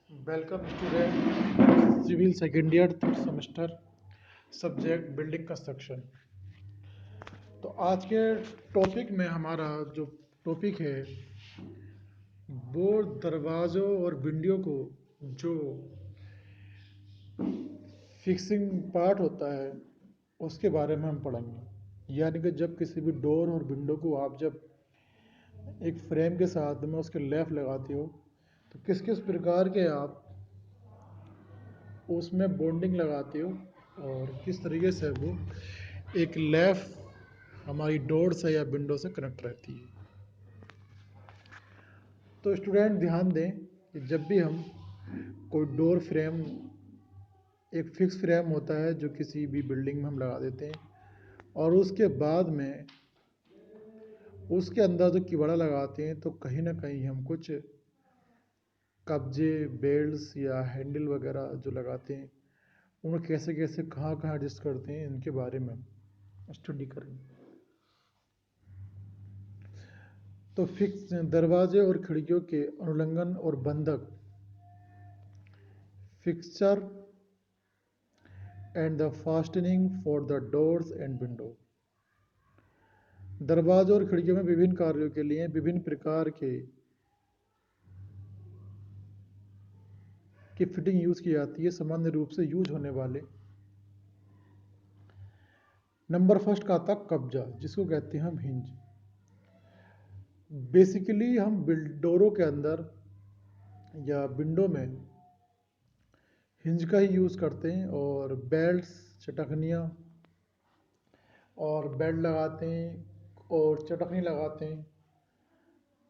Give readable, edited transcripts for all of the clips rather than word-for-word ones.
Welcome student civil second year third semester subject building construction. तो आज के topic में हमारा जो टॉपिक है वो दरवाज़ों और विंडो को जो फिक्सिंग पार्ट होता है उसके बारे में हम पढ़ेंगे। यानी कि जब किसी भी डोर और विंडो को आप जब एक फ्रेम के साथ में उसके लैप लगाते हो तो किस किस प्रकार के आप उसमें बॉन्डिंग लगाते हो और किस तरीके से वो एक लैप हमारी डोर से या विंडो से कनेक्ट रहती है। तो स्टूडेंट ध्यान दें कि जब भी हम कोई डोर फ्रेम एक फिक्स फ्रेम होता है जो किसी भी बिल्डिंग में हम लगा देते हैं और उसके बाद में उसके अंदर जो किवाड़ा लगाते हैं तो कहीं ना कहीं हम कुछ कब्जे बेल्ट्स या हैंडल वगैरह जो लगाते हैं उन्हें कैसे कैसे कहाँ कहाँ एडजस्ट करते हैं इनके बारे में स्टडी करेंगे। तो फिक्स दरवाजे और खिड़कियों के अनुलंघन और बंधक fixture and the fastening for the doors and window. दरवाजों और खिड़कियों में विभिन्न कार्यों के लिए विभिन्न प्रकार की फिटिंग यूज की जाती है। सामान्य रूप से यूज होने वाले नंबर फर्स्ट का आता कब्जा, जिसको कहते हैं हम हिंज। बेसिकली हम डोरों के अंदर या विंडो में हिंज का ही यूज़ करते हैं और बेल्ट्स चटकनियाँ और बेल्ट लगाते हैं और चटकनी लगाते हैं।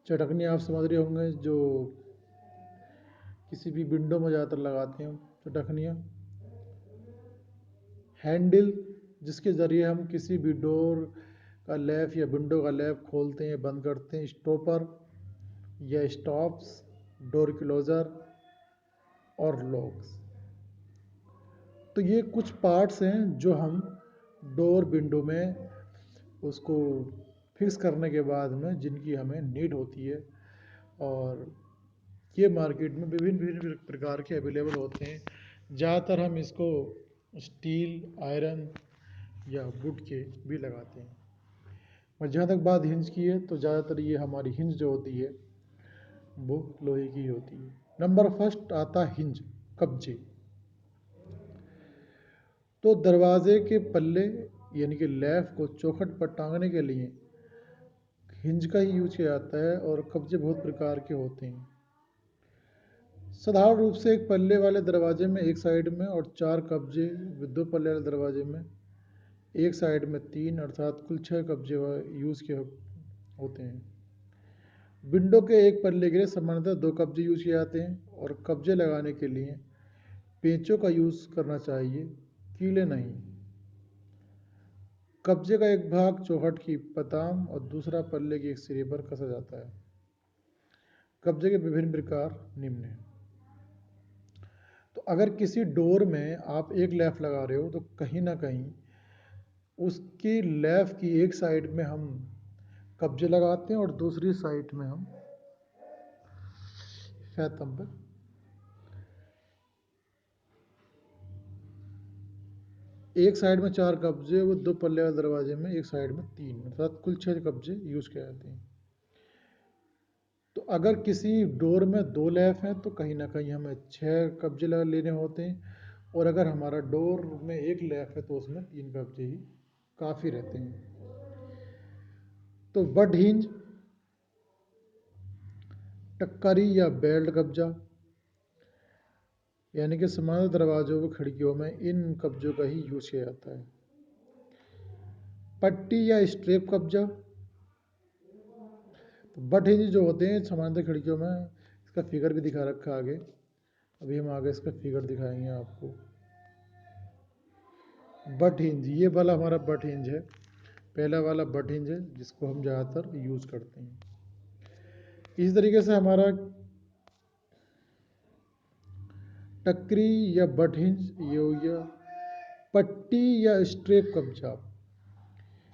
चटकनी आप समझ रहे होंगे जो किसी भी विंडो में ज़्यादातर लगाते हैं चटकनियाँ। हैंडल जिसके ज़रिए हम किसी भी डोर का लैप या विंडो का लैप खोलते हैं बंद करते हैं। स्टॉपर या स्टॉप्स, डोर क्लोज़र और लॉक्स। तो ये कुछ पार्ट्स हैं जो हम डोर विंडो में उसको फिक्स करने के बाद में जिनकी हमें नीड होती है और ये मार्केट में विभिन्न विभिन्न प्रकार के अवेलेबल होते हैं। ज़्यादातर हम इसको स्टील, आयरन या वुड के भी लगाते हैं। और जहाँ तक बात हिंज की है तो ज़्यादातर ये हमारी हिंज जो होती है वो लोहे की होती है। नंबर फर्स्ट आता हिंज, कब्जे। तो दरवाजे के पल्ले यानी कि लैफ को चौखट पर टांगने के लिए हिंज का ही यूज किया जाता है और कब्जे बहुत प्रकार के होते हैं। साधारण रूप से एक पल्ले वाले दरवाजे में एक साइड में और 4 कब्जे, दो पल्ले वाले दरवाजे में एक साइड में 3, अर्थात कुल 6 कब्जे यूज के होते हैं। विंडो के एक पल्ले के लिए सामान्यतः 2 कब्जे यूज किए जाते हैं और कब्जे लगाने के लिए पेंचों का यूज करना चाहिए, कीले नहीं। कब्जे का एक भाग चौखट की पताम और दूसरा पल्ले के एक सिरे पर कसा जाता है। कब्जे के विभिन्न प्रकार निम्न हैं। तो अगर किसी डोर में आप एक लैफ लगा रहे हो तो कहीं ना कहीं उसकी लैफ की एक साइड में हम कब्जे लगाते हैं और दूसरी साइड में हम फैतम पर एक साइड में 4 कब्जे वो 2 पल्ले वाले दरवाजे में एक साइड में 3, अर्थात कुल 6 कब्जे यूज किए जाते हैं। तो अगर किसी डोर में 2 लैफ हैं तो कहीं ना कहीं हमें 6 कब्जे लेने होते हैं और अगर हमारा डोर में एक लैफ है तो उसमें 3 कब्जे ही काफ़ी रहते हैं। तो बट हिंज, टक्करी या बेल्ट कब्जा, यानी कि समान दरवाजों व खिड़कियों में इन कब्जों का ही यूज किया जाता है। पट्टी या स्ट्रेप कब्जा। तो बट हिंज जो होते हैं सामान्यतः खिड़कियों में, इसका फिगर भी दिखा रखा है आगे, अभी हम आगे इसका फिगर दिखाएंगे आपको। बट हिंज, ये वाला हमारा बट हिंज है, पहला वाला बट हिंज है जिसको हम ज़्यादातर यूज करते हैं। इसी तरीके से हमारा टक्करी या बट हिंज ये हो गया। पट्टी या स्ट्रेप कब्जा,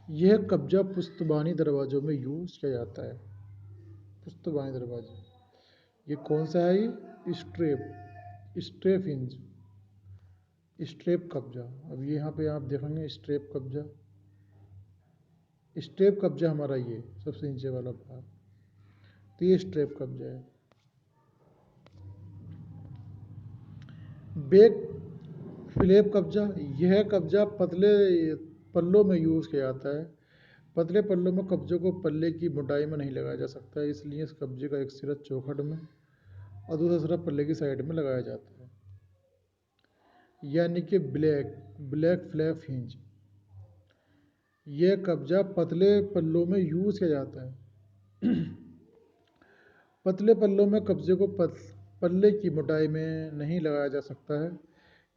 यह कब्जा पुश्तबानी दरवाजों में यूज किया जाता है। पुश्तबानी दरवाजे, ये कौन सा है? ये स्ट्रेप। स्ट्रेप हिंज, स्ट्रेप कब्जा। अब यहाँ पे आप देखेंगे स्ट्रेप कब्जा, स्ट्रेप कब्जा हमारा ये सबसे नीचे वाला भाग, तो ये स्ट्रेप कब्जा है। बैक फ्लैप कब्जा, यह कब्जा पतले पल्लों में यूज़ किया जाता है। पतले पल्लों में कब्जों को पल्ले की मोटाई में नहीं लगाया जा सकता है, इसलिए इस कब्जे का एक सिरा चौखट में और दूसरा सिरा पल्ले की साइड में लगाया जाता है। यानी कि ब्लैक फ्लैप हिंज, यह कब्जा पतले पल्लों में यूज़ किया जाता है। पतले पल्लों में कब्जे को पल्ले की मोटाई में नहीं लगाया जा सकता है,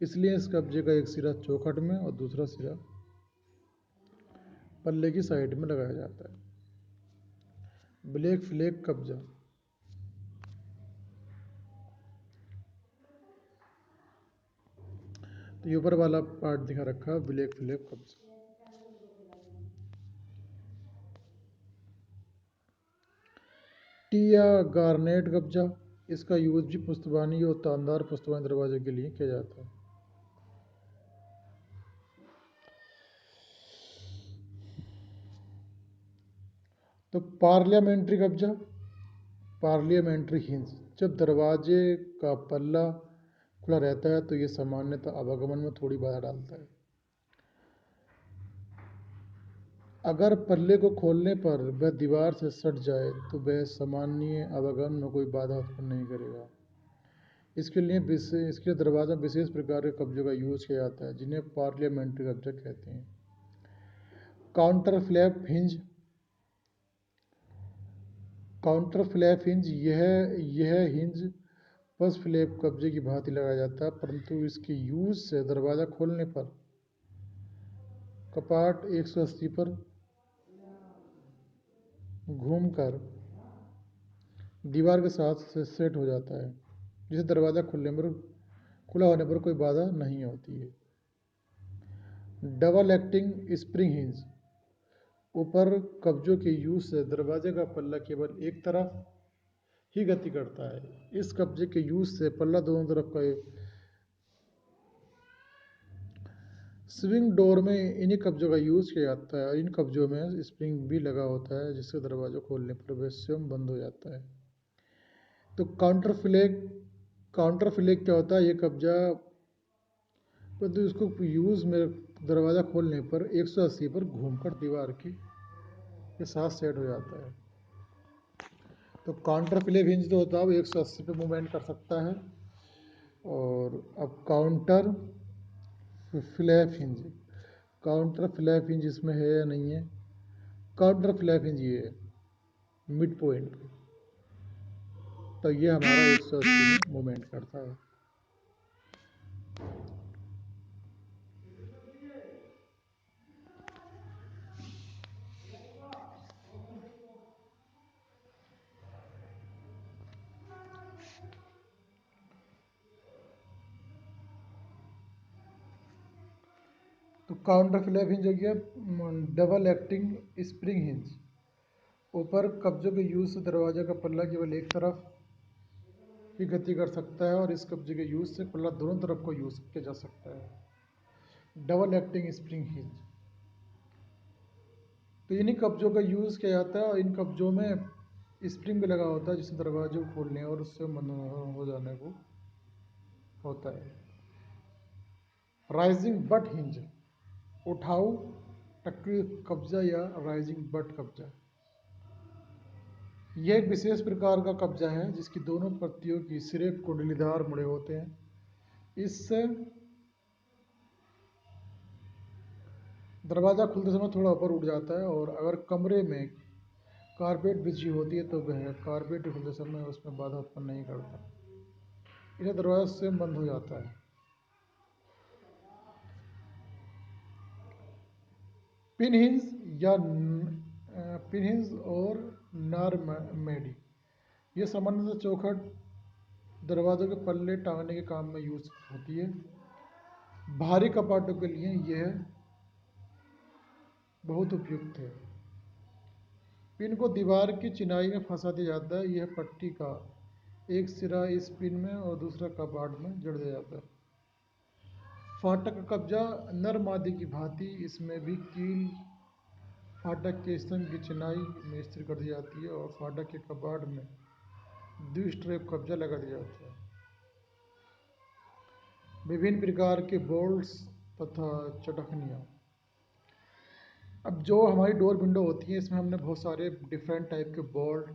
इसलिए इस कब्जे का एक सिरा चौखट में और दूसरा सिरा पल्ले की साइड में लगाया जाता है। ब्लैक फ्लैप कब्जा, तो ये ऊपर वाला पार्ट दिखा रखा है ब्लैक फ्लैप कब्जा। टी या गार्नेट कब्जा, इसका यूज भी पुश्तबानी और तानदार पुश्तबानी दरवाजे के लिए किया जाता है। तो पार्लियामेंट्री कब्जा, पार्लियामेंट्री हिंज, जब दरवाजे का पल्ला खुला रहता है तो ये सामान्यतः आवागमन में थोड़ी बाधा डालता है। अगर पल्ले को खोलने पर वह दीवार से सट जाए तो वह सामान्य आवागमन में कोई बाधा उत्पन्न नहीं करेगा। इसके दरवाजा विशेष प्रकार के कब्जों का यूज किया जाता है जिन्हें पार्लियामेंट्री कब्जा कहते हैं। Counter flap hinge, counter flap hinge, यह हिंज बस फ्लैप कब्जे की भांति लगाया जाता है, परंतु इसके यूज से दरवाजा खोलने पर कपाट 180 पर घूमकर दीवार के साथ से सेट हो जाता है, जिसे दरवाजा खुला होने पर कोई बाधा नहीं होती है। डबल एक्टिंग स्प्रिंग हिंज, ऊपर कब्जों के यूज से दरवाजे का पल्ला केवल एक तरफ ही गति करता है। इस कब्जे के यूज से पल्ला दोनों तरफ का स्विंग डोर में इन्हीं कब्जों का यूज किया जाता है और इन कब्जों में स्प्रिंग भी लगा होता है जिससे दरवाजा खोलने पर वह स्वयं बंद हो जाता है। तो काउंटर फ्लैग क्या होता है? ये कब्जा तो इसको यूज में दरवाजा खोलने पर 180 पर घूमकर दीवार के साथ सेट हो जाता है। तो काउंटर फ्लैप हिंज तो होता है वो 180 पे मूवमेंट कर सकता है। और अब counter flap hinge, counter flap hinge इसमें है या नहीं है? काउंटर फ्लैप हिंज ये है मिड पॉइंट पे, तो ये हमारा 180 में मूवमेंट करता है। तो काउंटर फ्लैप हिंज हो गया डबल एक्टिंग स्प्रिंग हिंज, ऊपर कब्जों के यूज से दरवाजा का पल्ला केवल एक तरफ ही गति कर सकता है और इस कब्जे के यूज से पल्ला दोनों तरफ को यूज किया जा सकता है। डबल एक्टिंग स्प्रिंग हिंज, तो इन्हीं कब्जों का यूज किया जाता है और इन कब्जों में स्प्रिंग भी लगा होता है जिससे दरवाजे को खोलने और उससे बंद हो जाने को होता है। राइजिंग बट हिंज, उठाऊ टक्की कब्जा या राइजिंग बट कब्जा, यह एक विशेष प्रकार का कब्जा है जिसकी दोनों पत्तियों की सिरे कुंडलीदार मुड़े होते हैं। इससे दरवाज़ा खुलते समय थोड़ा ऊपर उठ जाता है और अगर कमरे में कारपेट बिछी होती है तो वह कारपेट खुलते समय उसमें बाधा उत्पन्न नहीं करता, इसे दरवाजा स्वयं बंद हो जाता है। पिन हिंज या पिन हिंज और नॉर्मैडी, ये सामान्यतः चौखट दरवाजों के पल्ले टांगने के काम में यूज होती है। भारी कपाटों के लिए यह बहुत उपयुक्त है। पिन को दीवार की चिनाई में फंसा दिया जाता है। यह पट्टी का एक सिरा इस पिन में और दूसरा कपाट में जड़ दिया जाता है। फाटक का कब्जा नर मादे की भांति इसमें भी कील फाटक के स्तंभ की चिनाई में स्थिर कर दी जाती है और फाटक के कपाट में द्विस्ट्रैप कब्जा लगा दिया जाता है। विभिन्न प्रकार के बोल्ट्स तथा चटखनियाँ। अब जो हमारी डोर विंडो होती है इसमें हमने बहुत सारे डिफरेंट टाइप के बोल्ट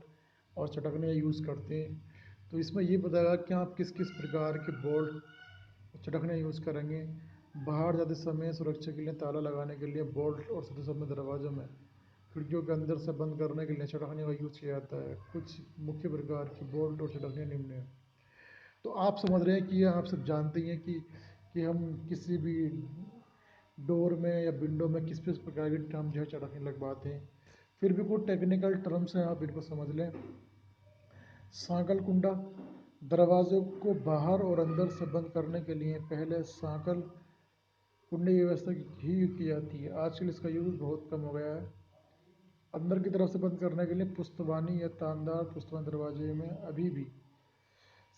और चटखनियाँ यूज़ करते हैं। तो इसमें ये बताएगा कि आप किस किस प्रकार के बोल्ट और चटखनियाँ यूज़ करेंगे। बाहर जाते समय सुरक्षा के लिए ताला लगाने के लिए बोल्ट और साथ ही साथ में दरवाज़ों में खिड़कियों के अंदर से बंद करने के लिए चटखनियों का यूज़ किया जाता है। कुछ मुख्य प्रकार की बोल्ट और चटखनियाँ निम्न हैं। तो आप समझ रहे हैं कि ये आप सब जानते हैं कि हम किसी भी डोर में या विंडो में किस किस प्रकार की हम जो है चटखनी लगवाते हैं। फिर भी कुछ टेक्निकल टर्म्स हैं, आप इनको समझ लें। सांकल कुंडा दरवाज़ों को बाहर और अंदर से बंद करने के लिए पहले सांकल कुंडे की व्यवस्था ही की जाती है। आजकल इसका यूज़ बहुत कम हो गया है। अंदर की तरफ से बंद करने के लिए पुश्तवानी या तानदार पुश्तवानी दरवाजे में अभी भी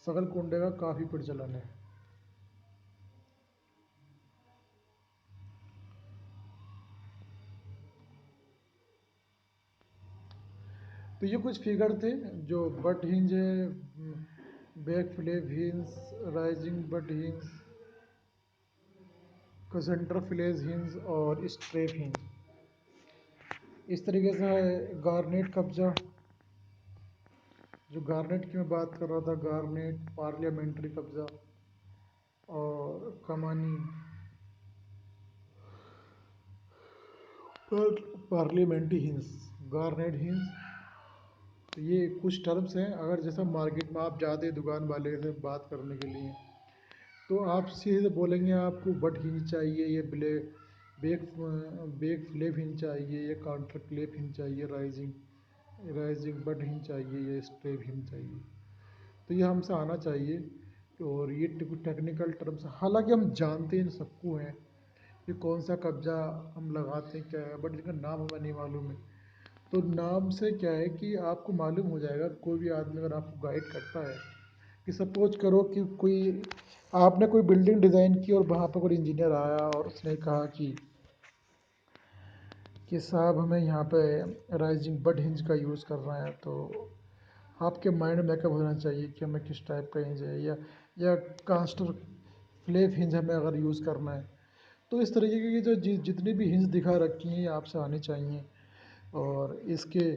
सकल कुंडे का काफ़ी प्रचलन है। तो ये कुछ फिगर थे जो बट हिंज है, back flap hinge, rising butt hinge, centre flange hinge और स्ट्रेप हिंज। इस तरीके से गार्नेट कब्जा, जो गार्नेट की मैं बात कर रहा था, गार्नेट पार्लियामेंट्री कब्जा और कमानी पार्लियामेंट्री हिंज, गार्नेट हिंज। तो ये कुछ टर्म्स हैं। अगर जैसा मार्केट में आप जाते हैं दुकान वाले से बात करने के लिए तो आप सीधे बोलेंगे आपको बट हिंज चाहिए, ये बेक बेक फ्लैप हिंज चाहिए, ये काउंटर क्लेप हिंज चाहिए, राइजिंग बट हिंज चाहिए, ये स्ट्रेप हिंज चाहिए। तो ये हमसे आना चाहिए। और ये कुछ टेक्निकल टर्म्स, हालांकि हम जानते हैं सबको हैं कि कौन सा कब्जा हम लगाते हैं क्या है, बट इनका नाम हमें नहीं मालूम है। तो नाम से क्या है कि आपको मालूम हो जाएगा, कोई भी आदमी अगर आपको गाइड करता है कि सपोज करो कि कोई आपने कोई बिल्डिंग डिज़ाइन की और वहाँ पर कोई इंजीनियर आया और उसने कहा कि साहब हमें यहाँ पे राइजिंग बट हिंज का यूज़ करना है। तो आपके माइंड में मेकअप होना चाहिए कि हमें किस टाइप का हिंज है, या कास्टर फ्लैप हिंज हमें अगर यूज़ करना है। तो इस तरीके की जो जितनी भी हिंज दिखा रखी हैं आपसे आनी चाहिए। और इसके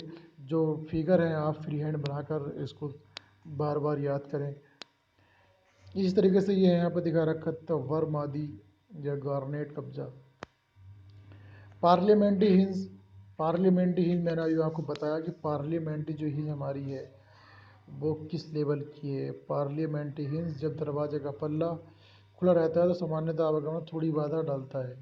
जो फिगर हैं आप फ्री हैंड बनाकर इसको बार बार याद करें। इस तरीके से ये यहाँ पर दिखा रखा था वर्म आदि या गार्नेट कब्जा। पार्लियामेंट्री हिंज, पार्लियामेंट्री हिंज मैंने अभी आपको बताया कि पार्लियामेंट्री जो हिंज हमारी है वो किस लेवल की है। पार्लियामेंट्री हिंज जब दरवाजे का पल्ला खुला रहता है तो सामान्यतः आवागमन थोड़ी बाधा डालता है।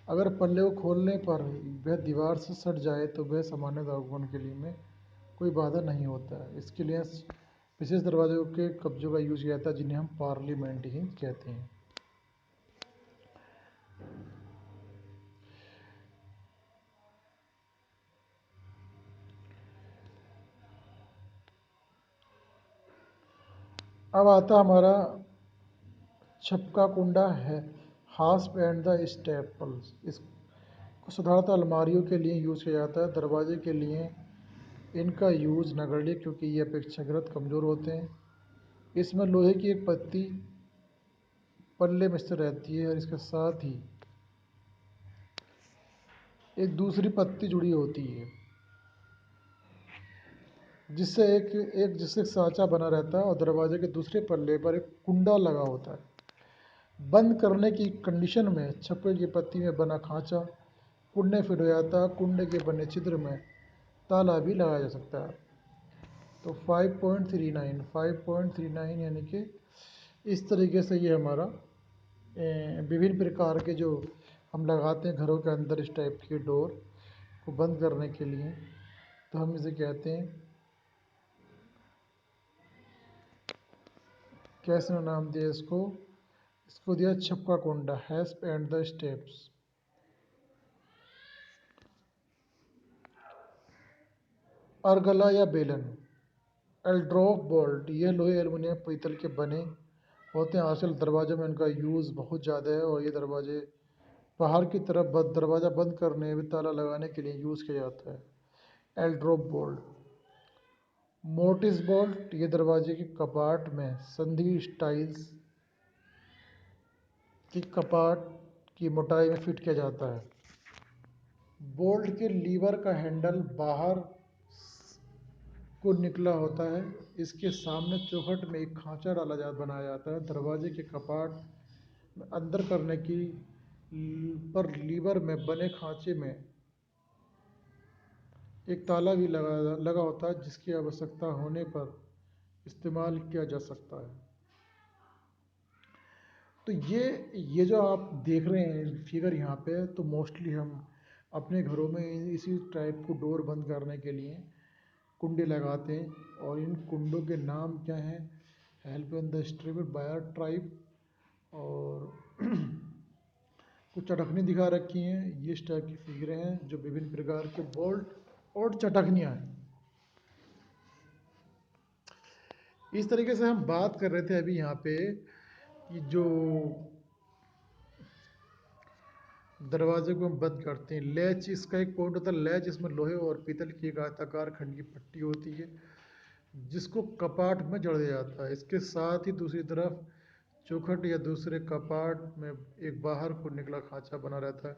अगर पल्ले को खोलने पर वह दीवार से सट जाए तो वह सामान्यतः आवागमन के लिए में कोई बाधा नहीं होता है। इसके लिए विशेष दरवाजों के कब्जों का यूज़ किया जाता है जिन्हें हम पार्लियामेंट्री हिंज कहते हैं। अब आता हमारा छपका कुंडा है, हास्प एंड द स्टेपल्स। इसको साधारणतः अलमारियों के लिए यूज़ किया जाता है। दरवाजे के लिए इनका यूज़ नगण्य क्योंकि ये अपेक्षाकृत कमज़ोर होते हैं। इसमें लोहे की एक पत्ती पल्ले में स्थिर रहती है और इसके साथ ही एक दूसरी पत्ती जुड़ी होती है जिससे जिससे सांचा बना रहता है और दरवाजे के दूसरे पल्ले पर एक कुंडा लगा होता है। बंद करने की कंडीशन में छप्पर की पत्ती में बना खांचा कुंडे फिट हो जाता है। कुंडे के बने छिद्र में ताला भी लगाया जा सकता है। तो 5.39 यानी कि इस तरीके से ये हमारा विभिन्न प्रकार के जो हम लगाते हैं घरों के अंदर इस टाइप की डोर को बंद करने के लिए, तो हम इसे कहते हैं, कैसे नाम दिया इसको, इसको दिया छप्पा कुंडा, हैस्प एंड द स्टेप्स। अर्गला या बेलन, एल्ड्रॉफ बोल्ट, ये लोहे एल्युमिनियम पीतल के बने होते हैं। आजकल दरवाजों में इनका यूज़ बहुत ज़्यादा है और ये दरवाजे बाहर की तरफ दरवाज़ा बंद करने में ताला लगाने के लिए यूज़ किया जाता है। एल्ड्रॉफ बोल्ट। मोर्टिस बोल्ट, ये दरवाजे के कपाट में संधी स्टाइल्स की कपाट की मोटाई में फिट किया जाता है। बोल्ट के लीवर का हैंडल बाहर को निकला होता है। इसके सामने चौखट में एक खांचा बनाया जाता है। दरवाजे के कपाट में अंदर करने की पर लीवर में बने खांचे में एक ताला भी लगा होता है, जिसकी आवश्यकता होने पर इस्तेमाल किया जा सकता है। तो ये जो आप देख रहे हैं फिगर यहाँ पे, तो मोस्टली हम अपने घरों में इसी टाइप को डोर बंद करने के लिए कुंडे लगाते हैं। और इन कुंडों के नाम क्या हैं? Help in the distribute buyer tribe. और कुछ चटखनी दिखा रखी हैं। ये इस टाइप की फिगरें हैं जो विभिन्न प्रकार के बोल्ट और चटखनियाँ हैं। इस तरीके से हम बात कर रहे थे अभी यहाँ पे कि जो दरवाजे को हम बंद करते हैं, लैच इसका एक पॉइंट होता है। लैच इसमें लोहे और पीतल की एक आयताकार खंड की पट्टी होती है जिसको कपाट में जड़ दिया जाता है। इसके साथ ही दूसरी तरफ चौखट या दूसरे कपाट में एक बाहर को निकला खांचा बना रहता है।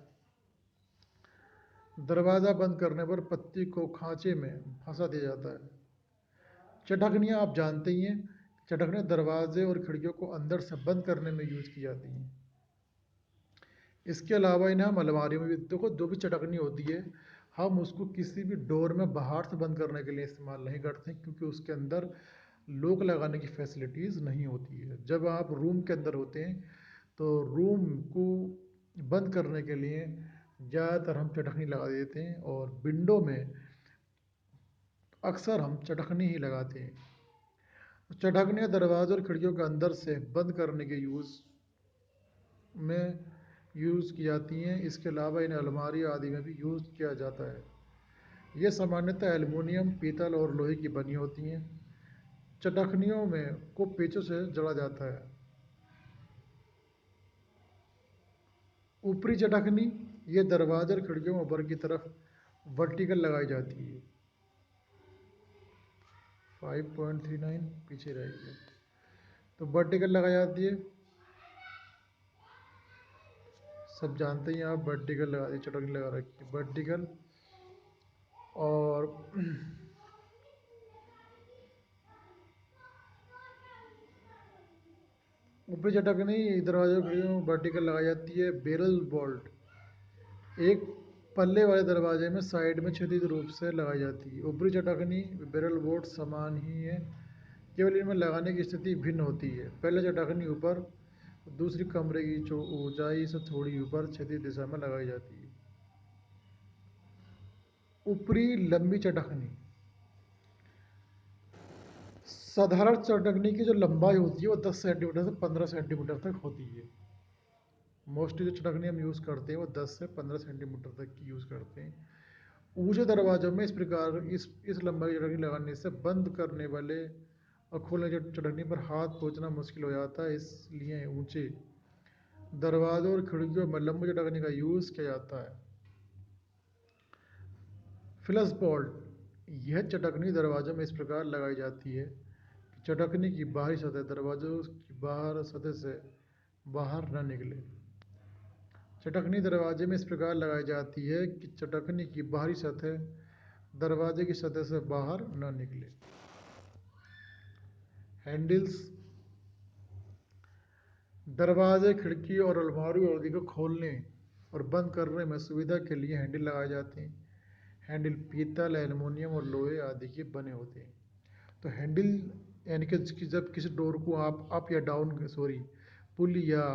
दरवाज़ा बंद करने पर पत्ती को खांचे में फंसा दिया जाता है। चटखनियाँ आप जानते ही हैं। चटखनियाँ दरवाजे और खिड़कियों को अंदर से बंद करने में यूज की जाती हैं। इसके अलावा इन्हें हम अलमारी में भी, देखो जो भी चटखनी होती है हम उसको किसी भी डोर में बाहर से बंद करने के लिए इस्तेमाल नहीं करते, क्योंकि उसके अंदर लॉक लगाने की फैसिलिटीज़ नहीं होती है। जब आप रूम के अंदर होते हैं तो रूम को बंद करने के लिए ज़्यादातर हम चटखनी लगा देते हैं, और विंडो में अक्सर हम चटखनी ही लगाते हैं। चटखनियाँ दरवाजे और खिड़कियों के अंदर से बंद करने के में यूज़ की जाती हैं। इसके अलावा इन्हें अलमारी आदि में भी यूज़ किया जाता है। ये सामान्यतः एल्युमिनियम, पीतल और लोहे की बनी होती हैं। चटखनियों में को पेचों से जड़ा जाता है। ऊपरी चटखनी, ये दरवाजे और खिड़कियों में ऊपर की तरफ वर्टिकल लगाई जाती है। 5.39 पीछे रहेगी तो वर्टिकल लगाई जाती है। सब जानते हैं आप, वर्टिकल लगा दी, चटखनी लगा रखी है वर्टिकल। और ऊपरी चटखनी दरवाजे और खिड़कियों में वर्टिकल लगाई जाती है। बैरल बोल्ट, एक पल्ले वाले दरवाजे में साइड में क्षैतिज रूप से लगाई जाती है। ऊपरी चटखनी बैरल बोल्ट समान ही है, केवल इनमें लगाने की स्थिति भिन्न होती है। पहले चटखनी ऊपर, दूसरी कमरे की ऊंचाई से थोड़ी ऊपर क्षैतिज दिशा में लगाई जाती है। ऊपरी लंबी चटखनी, साधारण चटखनी की जो लंबाई होती है वो 10 सेंटीमीटर से 15 सेंटीमीटर तक होती है। मोस्टली जो चटखनी हम यूज़ करते हैं वो 10 से 15 सेंटीमीटर तक की यूज़ करते हैं। ऊंचे दरवाजों में इस प्रकार इस लंबाई की चटखनी लगाने से बंद करने वाले और खोलने की चटखनी पर हाथ पहुंचना मुश्किल हो जाता है, इसलिए ऊंचे दरवाजों और खिड़कियों में लंबी चटखनी का यूज़ किया जाता है। फ्लश बोल्ट, यह चटखनी दरवाजों में इस प्रकार लगाई जाती है कि चटखनी की बाहरी सतह दरवाजों की बाहर सतह से बाहर न निकले। चटखनी दरवाजे में इस प्रकार लगाई जाती है कि चटखनी की बाहरी सतह दरवाजे की सतह से बाहर न निकले। हैंडल्स, दरवाजे, खिड़की और अलमारी आदि को खोलने और बंद करने में सुविधा के लिए हैंडल लगाए जाते हैं। हैंडल पीतल, एल्युमिनियम और लोहे आदि के बने होते हैं। तो हैंडल यानी कि जब किसी डोर को आप अप या डाउन पुल या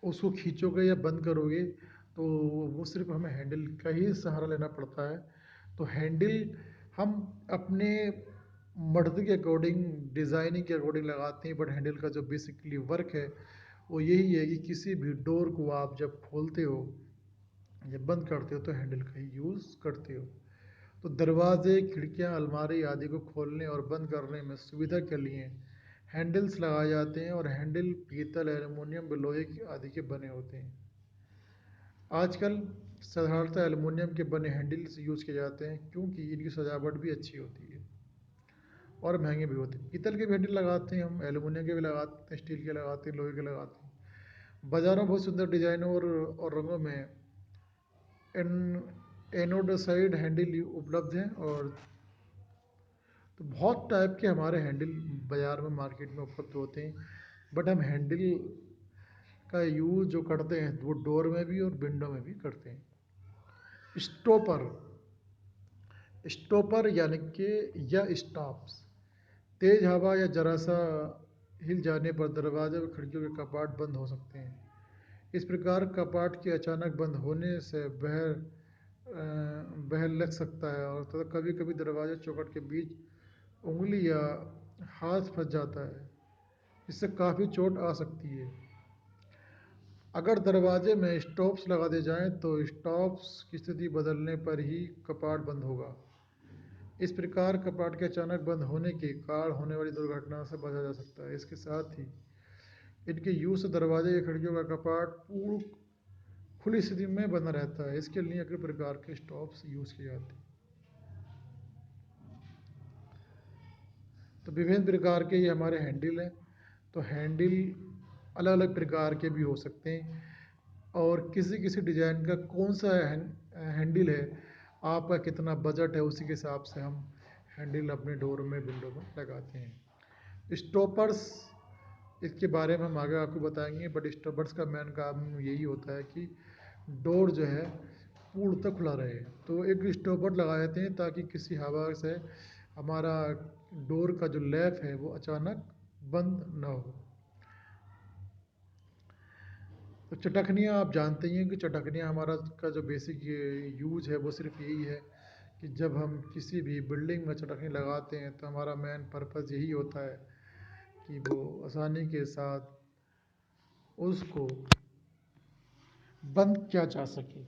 उसको खींचोगे या बंद करोगे तो वो सिर्फ हमें हैंडल का ही सहारा लेना पड़ता है। तो हैंडल हम अपने मर्जी के अकॉर्डिंग, डिज़ाइनिंग के अकॉर्डिंग लगाते हैं, बट हैंडल का जो बेसिकली वर्क है वो यही है कि किसी भी डोर को आप जब खोलते हो या बंद करते हो तो हैंडल का ही यूज़ करते हो। तो दरवाजे, खिड़कियां, अलमारी आदि को खोलने और बंद करने में सुविधा के लिए हैंडल्स लगाए जाते हैं और हैंडल पीतल, एल्युमिनियम, लोहे आदि के बने होते हैं। आजकल साधारणतः एल्युमिनियम के बने हैंडल्स यूज़ किए जाते हैं क्योंकि इनकी सजावट भी अच्छी होती है और महंगे भी होते हैं। पीतल के भी हैंडल लगाते हैं हम, एल्युमिनियम के भी लगाते हैं, स्टील के लगाते हैं, लोहे के लगाते हैं। बाज़ारों में बहुत सुंदर डिजाइनों और रंगों में एन एनोडासाइड हैंडल उपलब्ध हैं। और तो बहुत टाइप के हमारे हैंडल बाज़ार में, मार्केट में उपलब्ध होते हैं। बट हम हैंडल का यूज़ जो करते हैं वो डोर में भी और विंडो में भी करते हैं। स्टॉपर, स्टॉपर यानी कि या स्टॉप्स, तेज हवा या जरा सा हिल जाने पर दरवाजे व खिड़कियों के कपाट बंद हो सकते हैं। इस प्रकार कपाट के अचानक बंद होने से बहल लग सकता है और तथा कभी कभी दरवाजे चौखट के बीच उंगली या हाथ फंस जाता है, इससे काफ़ी चोट आ सकती है। अगर दरवाजे में स्टॉप्स लगा दिए जाएं तो स्टॉप्स की स्थिति बदलने पर ही कपाट बंद होगा। इस प्रकार कपाट के अचानक बंद होने के कारण होने वाली दुर्घटना से बचा जा सकता है। इसके साथ ही इनके यूज से दरवाजे या खिड़कियों का कपाट पूर्ण खुली स्थिति में बना रहता है। इसके लिए अनेक प्रकार के स्टॉप्स यूज किए जाते हैं। तो विभिन्न प्रकार के ये हमारे हैंडल हैं। तो हैंडल अलग अलग प्रकार के भी हो सकते हैं और किसी किसी डिज़ाइन का कौन सा हैंडल है, आपका कितना बजट है, उसी के हिसाब से हम हैंडल अपने डोर में, विंडो में लगाते हैं। स्टॉपर्स, इसके बारे में हम आगे आपको बताएंगे। बट स्टॉपर्स का मेन काम यही होता है कि डोर जो है पूर्णतः खुला रहे। तो एक स्टॉपर लगा देते हैं ताकि किसी हवा से हमारा डोर का जो लैप है वो अचानक बंद ना हो। तो चटखनियाँ, आप जानते ही हैं कि चटखनियाँ हमारा का जो बेसिक यूज है वो सिर्फ यही है कि जब हम किसी भी बिल्डिंग में चटखनी लगाते हैं तो हमारा मेन पर्पज़ यही होता है कि वो आसानी के साथ उसको बंद किया जा सके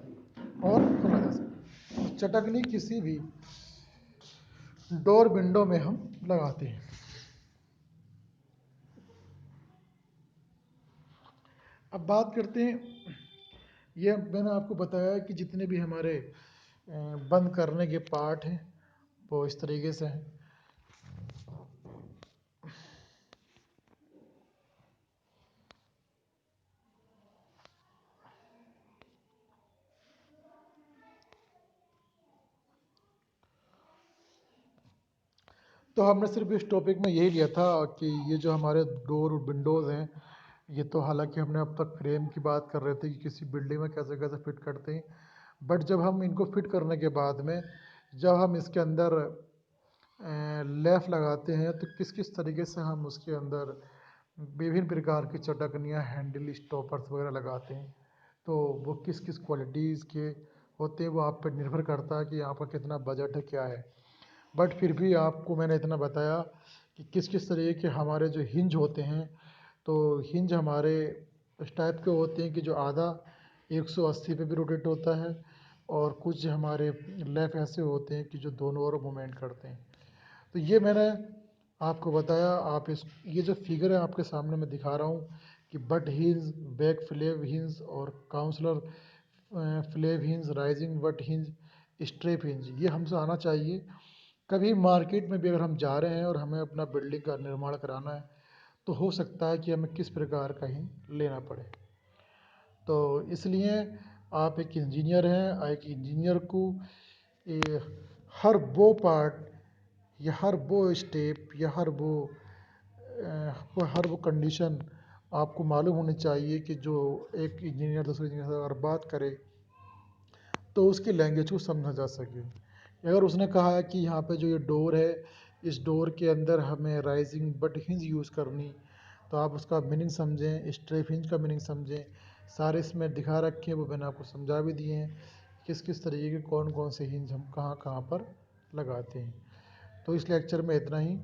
और खोला जा सके। तो चटखनी किसी भी डोर, विंडो में हम लगाते हैं। अब बात करते हैं, ये मैंने आपको बताया कि जितने भी हमारे बंद करने के पार्ट हैं वो इस तरीके से हैं। तो हमने सिर्फ इस टॉपिक में यही लिया था कि ये जो हमारे डोर और विंडोज़ हैं, ये तो हालांकि हमने अब तक फ्रेम की बात कर रहे थे कि किसी बिल्डिंग में कैसे कैसे फिट करते हैं। बट जब हम इनको फिट करने के बाद में जब हम इसके अंदर लैफ लगाते हैं तो किस किस तरीके से हम उसके अंदर विभिन्न प्रकार की चटकनियाँ, हैंडल, स्टॉपर्स वगैरह लगाते हैं, तो वो किस किस क्वालिटीज़ के होते हैं वो आप पर निर्भर करता है कि आपका कितना बजट है, क्या है। बट फिर भी आपको मैंने इतना बताया कि किस किस तरीके के हमारे जो हिंज होते हैं। तो हिंज हमारे इस टाइप के होते हैं कि जो आधा 180 पे भी रोटेट होता है और कुछ हमारे लेफ़ ऐसे होते हैं कि जो दोनों ओर मूवमेंट करते हैं। तो ये मैंने आपको बताया। आप इस ये जो फिगर है आपके सामने मैं दिखा रहा हूँ कि butt hinge, back flap hinge और counter flap hinge, rising butt hinge, strap hinge, ये हमसे आना चाहिए। कभी मार्केट में भी अगर हम जा रहे हैं और हमें अपना बिल्डिंग का निर्माण कराना है तो हो सकता है कि हमें किस प्रकार का हिंज लेना पड़े। तो इसलिए आप एक इंजीनियर हैं, एक इंजीनियर को ये हर वो पार्ट या हर वो स्टेप या हर वो कंडीशन आपको मालूम होनी चाहिए कि जो एक इंजीनियर दूसरे इंजीनियर से अगर बात करे तो उसकी लैंग्वेज को समझा जा सके। अगर उसने कहा है कि यहाँ पे जो ये डोर है, इस डोर के अंदर हमें राइजिंग बट हिंज यूज़ करनी, तो आप उसका मीनिंग समझें, स्ट्रेप हिंज का मीनिंग समझें। सारे इसमें दिखा रखे हैं, वो मैंने आपको समझा भी दिए हैं किस किस तरीके के कौन कौन से हिंज हम कहाँ कहाँ पर लगाते हैं। तो इस लेक्चर में इतना ही।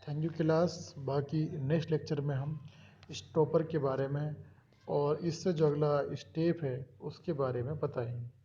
Thank you class. बाकी नेक्स्ट लेक्चर में हम स्टॉपर के बारे में और इससे जो अगला स्टेप है उसके बारे में बताएंगे।